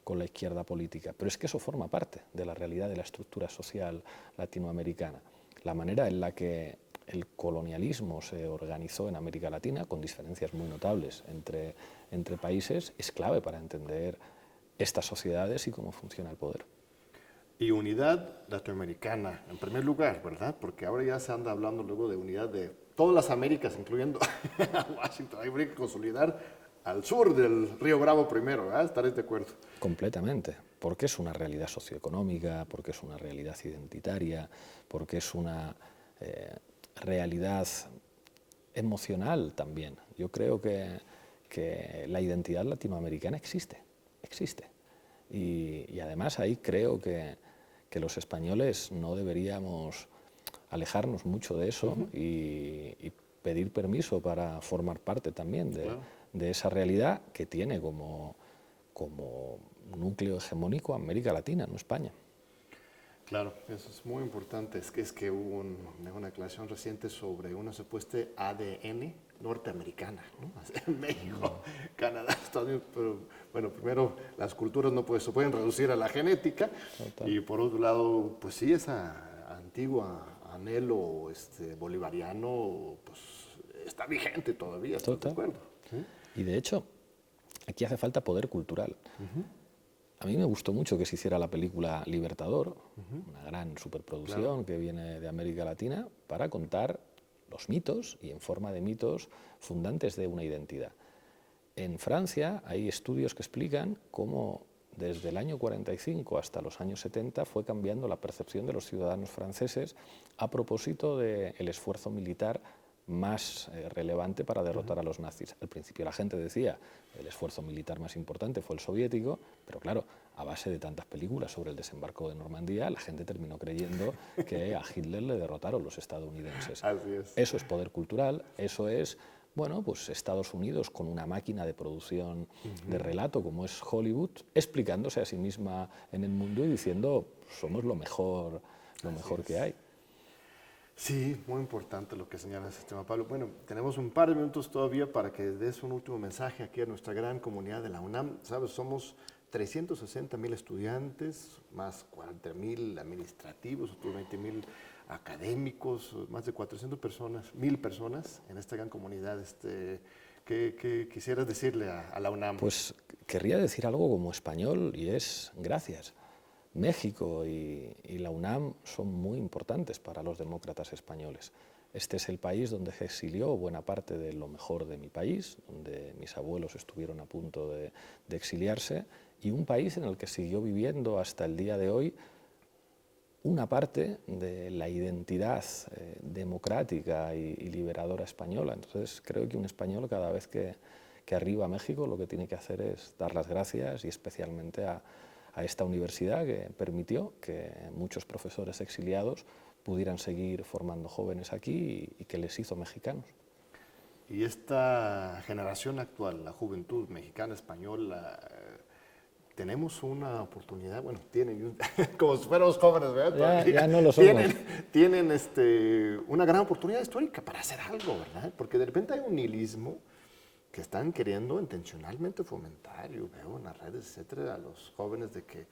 con la izquierda política, pero es que eso forma parte de la realidad de la estructura social latinoamericana. La manera en la que el colonialismo se organizó en América Latina, con diferencias muy notables entre países, es clave para entender estas sociedades y cómo funciona el poder. Y unidad latinoamericana, en primer lugar, ¿verdad? Porque ahora ya se anda hablando luego de unidad de todas las Américas, incluyendo a Washington. Hay que consolidar al sur del Río Bravo primero, ¿verdad? ¿Estaréis de acuerdo? Completamente, porque es una realidad socioeconómica, porque es una realidad identitaria, porque es una realidad emocional también. Yo creo que la identidad latinoamericana existe. Y además ahí creo que los españoles no deberíamos alejarnos mucho de eso y pedir permiso para formar parte también de esa realidad que tiene como núcleo hegemónico América Latina, no España. Claro, eso es muy importante. Es que hubo una declaración reciente sobre una supuesta ADN norteamericana, ¿no? México, Canadá, Estados Unidos. Pero, bueno, primero, las culturas no se pueden reducir a la genética. Total. Y por otro lado, pues sí, esa antigua anhelo bolivariano, pues está vigente todavía, ¿estás de acuerdo? ¿Sí? Y de hecho, aquí hace falta poder cultural. A mí me gustó mucho que se hiciera la película Libertador, una gran superproducción que viene de América Latina, para contar los mitos y en forma de mitos fundantes de una identidad. En Francia hay estudios que explican cómo desde el año 45 hasta los años 70 fue cambiando la percepción de los ciudadanos franceses a propósito del esfuerzo militar más relevante para derrotar a los nazis. Al principio la gente decía el esfuerzo militar más importante fue el soviético, pero claro, a base de tantas películas sobre el desembarco de Normandía, la gente terminó creyendo que a Hitler le derrotaron los estadounidenses. Así es. Eso es poder cultural, eso es, bueno, pues Estados Unidos con una máquina de producción de relato como es Hollywood, explicándose a sí misma en el mundo y diciendo somos lo mejor que hay. Sí, muy importante lo que señala Esteban Pablo. Bueno, tenemos un par de minutos todavía para que des un último mensaje aquí a nuestra gran comunidad de la UNAM. Sabes, somos 360,000 estudiantes, más 40,000 administrativos, otros 20,000 académicos, más de 400,000 personas en esta gran comunidad. ¿Qué quisieras decirle a la UNAM? Pues querría decir algo como español y es gracias. México y la UNAM son muy importantes para los demócratas españoles. Este es el país donde se exilió buena parte de lo mejor de mi país, donde mis abuelos estuvieron a punto de exiliarse, y un país en el que siguió viviendo hasta el día de hoy una parte de la identidad democrática y liberadora española. Entonces creo que un español cada vez que arriba a México lo que tiene que hacer es dar las gracias y especialmente a esta universidad que permitió que muchos profesores exiliados pudieran seguir formando jóvenes aquí y que les hizo mexicanos. Y esta generación actual, la juventud mexicana, española, tenemos una oportunidad, bueno, tienen, como si fuéramos jóvenes, ¿verdad? Ya no lo somos. Tienen una gran oportunidad histórica para hacer algo, ¿verdad? Porque de repente hay un nihilismo que están queriendo intencionalmente fomentar, yo veo en las redes, etcétera, a los jóvenes de que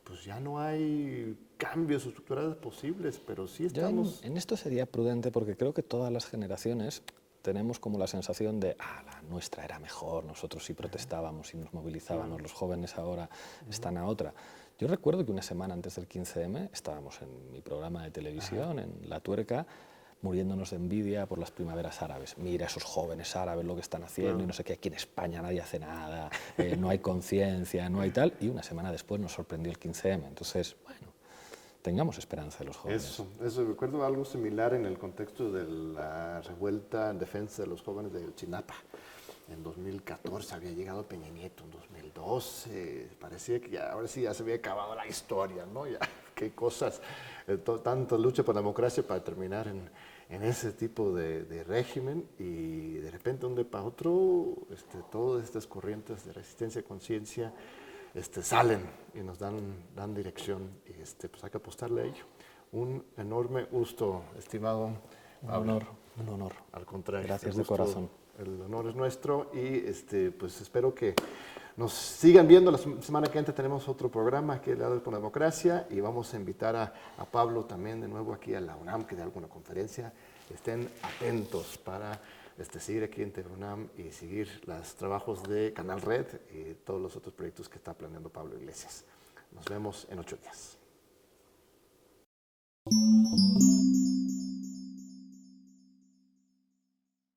pues ya no hay cambios estructurales posibles, pero sí estamos... En esto sería prudente porque creo que todas las generaciones tenemos como la sensación de la nuestra era mejor, nosotros sí protestábamos y nos movilizábamos, los jóvenes ahora están a otra. Yo recuerdo que una semana antes del 15M estábamos en mi programa de televisión, en La Tuerca, muriéndonos de envidia por las primaveras árabes. Mira esos jóvenes árabes lo que están haciendo y no sé qué, aquí en España nadie hace nada, no hay conciencia, no hay tal, y una semana después nos sorprendió el 15M. Entonces, bueno, tengamos esperanza de los jóvenes. Eso, recuerdo algo similar en el contexto de la revuelta en defensa de los jóvenes de Chinapa. En 2014 había llegado Peña Nieto, en 2012, parecía que ahora sí ya se había acabado la historia, ¿no? Ya, qué cosas, tanta lucha por la democracia para terminar en ese tipo de régimen, y de repente de un día para otro todas estas corrientes de resistencia a conciencia salen y nos dan dirección, y pues hay que apostarle a ello. Un enorme gusto, estimado Pablo. Un honor. Al contrario. Gracias de corazón. El honor es nuestro, y pues espero que nos sigan viendo. La semana que entra tenemos otro programa aquí de Leales por la Democracia, y vamos a invitar a Pablo también de nuevo aquí a la UNAM, que dé alguna conferencia. Estén atentos para seguir aquí en TV UNAM y seguir los trabajos de Canal Red y todos los otros proyectos que está planeando Pablo Iglesias. Nos vemos en 8 días.